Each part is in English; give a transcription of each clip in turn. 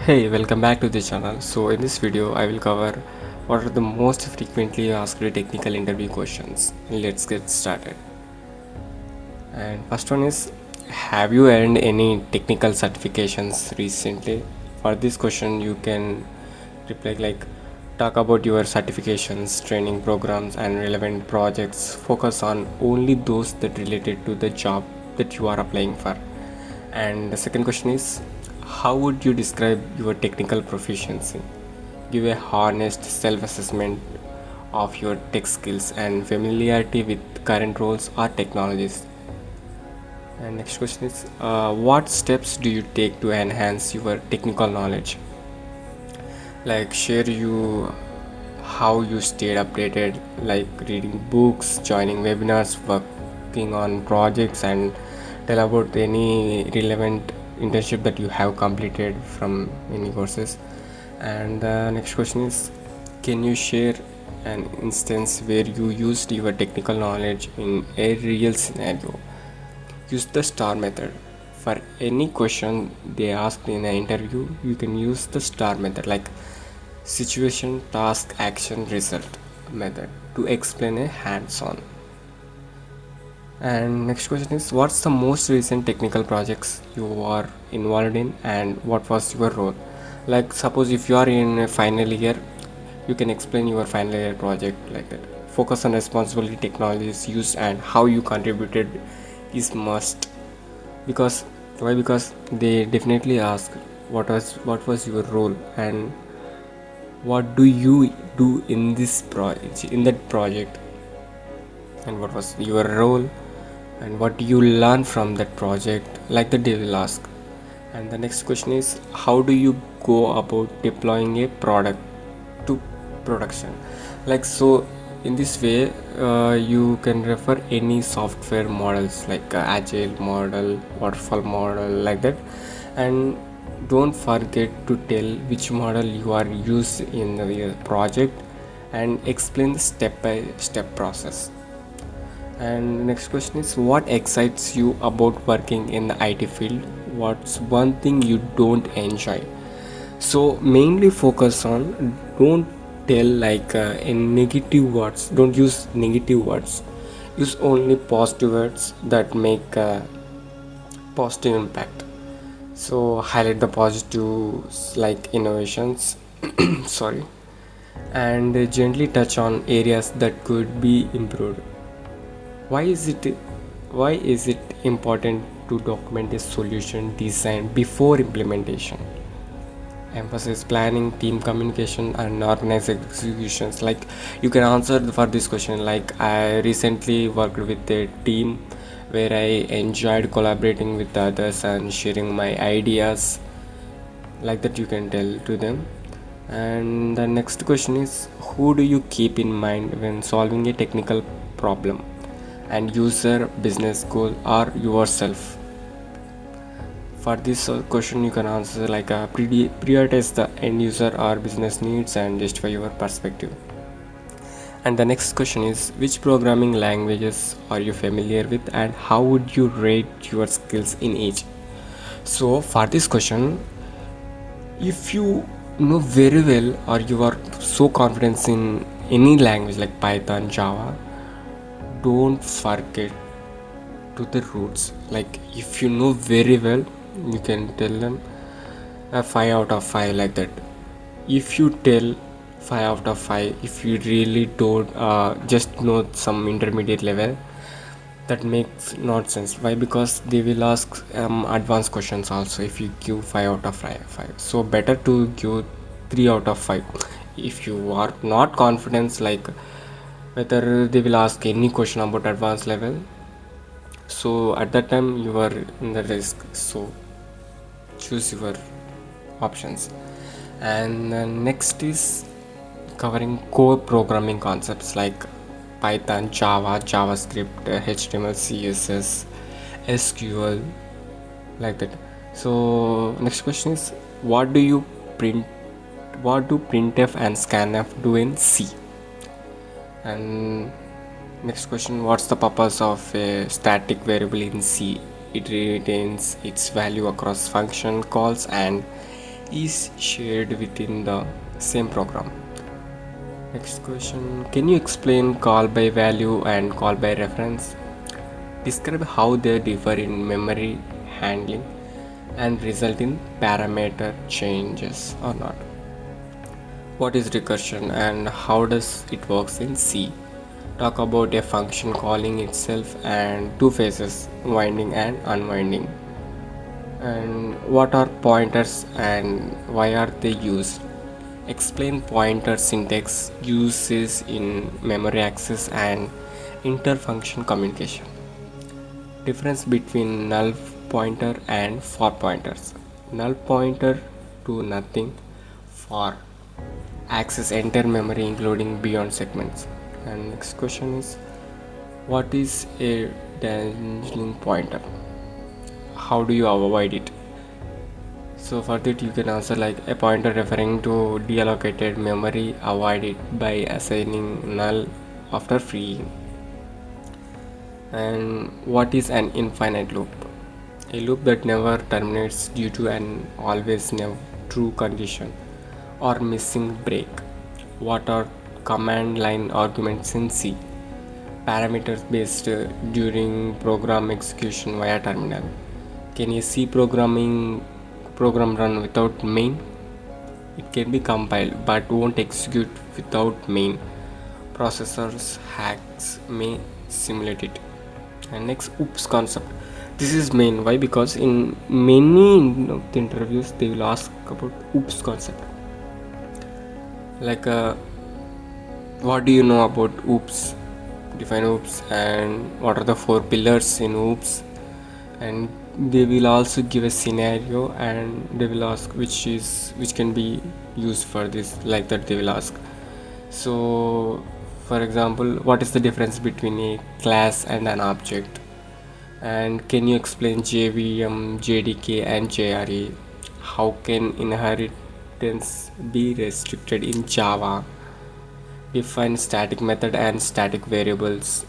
Hey, welcome back to the channel. So in this video, I will cover what are the most frequently asked technical interview questions. Let's get started. And first one is, have you earned any technical certifications recently? For this question, you can reply like, talk about your certifications, training programs, and relevant projects. Focus on only those that related to the job that you are applying for. And the second question is, how would you describe your technical proficiency? Give a honest self assessment of your tech skills and familiarity with current roles or technologies. And next question is, what steps do you take to enhance your technical knowledge? Like, share you how you stayed updated, like reading books, joining webinars, working on projects, and tell about any relevant internship that you have completed from any courses. And the next question is, can you share an instance where you used your technical knowledge in a real scenario? Use the star method. For any question they ask in an interview, you can use the star method, like situation, task, action, result method, to explain a hands-on. And next question is, what's the most recent technical projects you are involved in and what was your role? Like, suppose if you are in a final year, you can explain your final year project like that. Focus on responsibility, technologies used, and how you contributed is must. Because why? Because they definitely ask what was your role and what do you do in this project, in that project, and what was your role and what do you learn from that project, like that they will ask. And the next question is, how do you go about deploying a product to production? Like, so in this way, you can refer any software models like agile model, waterfall model, like that. And don't forget to tell which model you are used in the project and explain the step by step process. And the next question is, what excites you about working in the IT field? What's one thing you don't enjoy? So mainly focus on, don't tell like in negative words, don't use negative words, use only positive words that make positive impact. So highlight the positives like innovations sorry, and gently touch on areas that could be improved. why is it why is it important to document a solution design before implementation? Emphasis planning, team communication, and organized executions. Like, you can answer for this question like, I recently worked with a team where I enjoyed collaborating with others and sharing my ideas, like that you can tell to them. And the next question is, who do you keep in mind when solving a technical problem, and user, business goal, or yourself? For this question you can answer like, prioritize the end user or business needs and justify your perspective. And the next question is, which programming languages are you familiar with and how would you rate your skills in each? So for this question, if you know very well or you are so confident in any language like Python, Java, don't forget to the roots. Like, if you know very well, you can tell them a 5 out of 5, like that. If you tell 5 out of 5, if you really don't just know some intermediate level, that makes not sense. Why? Because they will ask advanced questions also if you give 5 out of 5. So better to give 3 out of 5 if you are not confident, like whether they will ask any question about advanced level. So at that time you are in the risk, so choose your options. And next is covering core programming concepts like Python, Java, JavaScript, HTML, CSS, SQL, like that. So next question is, what do you print what do printf and scanf do in C? And next question, what's the purpose of a static variable in C? It retains its value across function calls and is shared within the same program. Next question, can you explain call by value and call by reference? Describe how they differ in memory handling and result in parameter changes or not. What is recursion and how does it works in C? Talk about a function calling itself and two phases, winding and unwinding. And what are pointers and why are they used? Explain pointer syntax, uses in memory access and interfunction communication. Difference between null pointer and for pointers. Null pointer to nothing, for access entire memory including beyond segments. And next question is, what is a dangling pointer? How do you avoid it? So for that you can answer like a pointer referring to deallocated memory, avoid it by assigning null after freeing. And what is an infinite loop? A loop that never terminates due to an always never true condition or missing break. What are command line arguments in C? Parameters based during program execution via terminal. Can a C program run without main? It can be compiled but won't execute without main. Processors hacks may simulate it. And next, oops concept. This is main. Why? Because in many of the interviews they will ask about oops concept. Like, what do you know about oops? Define oops and what are the four pillars in oops? And they will also give a scenario and they will ask which can be used for this, like that they will ask. So for example, what is the difference between a class and an object? And can you explain JVM, JDK and JRE? How can inheritance be restricted in Java? Define static method and static variables.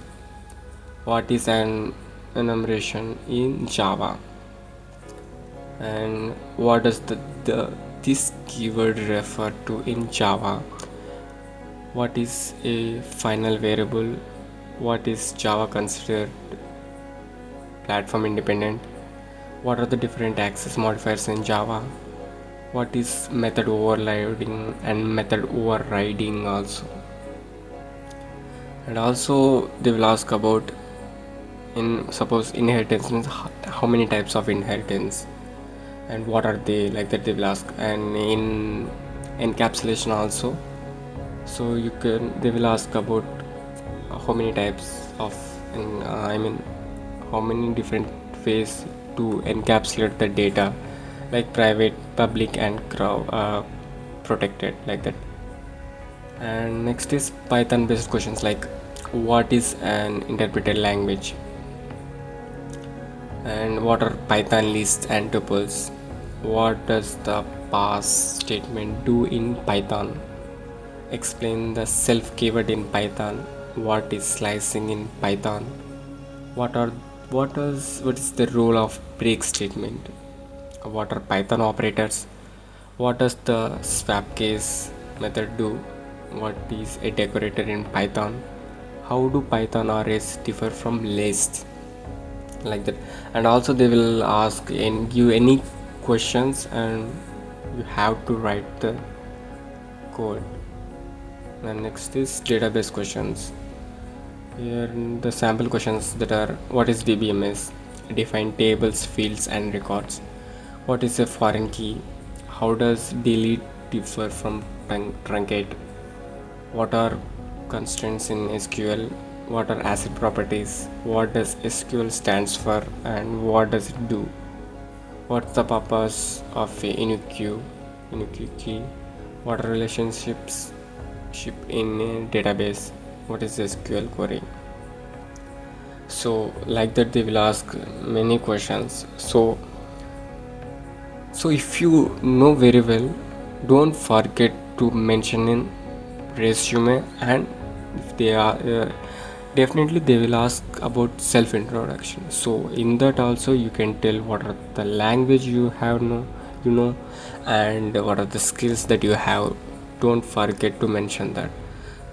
What is an enumeration in Java? And what does this keyword refer to in Java? What is a final variable? What is Java considered platform independent? What are the different access modifiers in Java? What is method overloading and method overriding also? And also they will ask about, in suppose inheritance means how many types of inheritance and what are they, like that they will ask. And in encapsulation also, so they will ask about how many types of how many different ways to encapsulate the data, like private, public and protected, like that. And next is Python based questions, like what is an interpreted language and what are Python lists and tuples? What does the pass statement do in Python? Explain the self keyword in Python. What is slicing in Python? What is the role of break statement? What are Python operators? What does the swap case method do? What is a decorator in Python? How do Python arrays differ from lists? Like that. And also they will ask and give any questions and you have to write the code. And next is database questions. Here the sample questions that are, what is DBMS? Define tables, fields and records. What is a foreign key? How does delete differ from truncate? What are constraints in SQL? What are ACID properties? What does SQL stands for and what does it do? What's the purpose of a unique key? What are relationships in a database? What is SQL query? So like that they will ask many questions. So if you know very well, don't forget to mention in resume, and if they are definitely they will ask about self introduction. So in that also you can tell what are the language you have know, you know, and what are the skills that you have. Don't forget to mention that.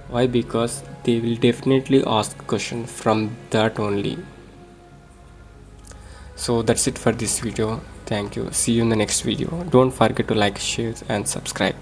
Why? Because they will definitely ask question from that only. So that's it for this video. Thank you. See you in the next video. Don't forget to like, share and subscribe.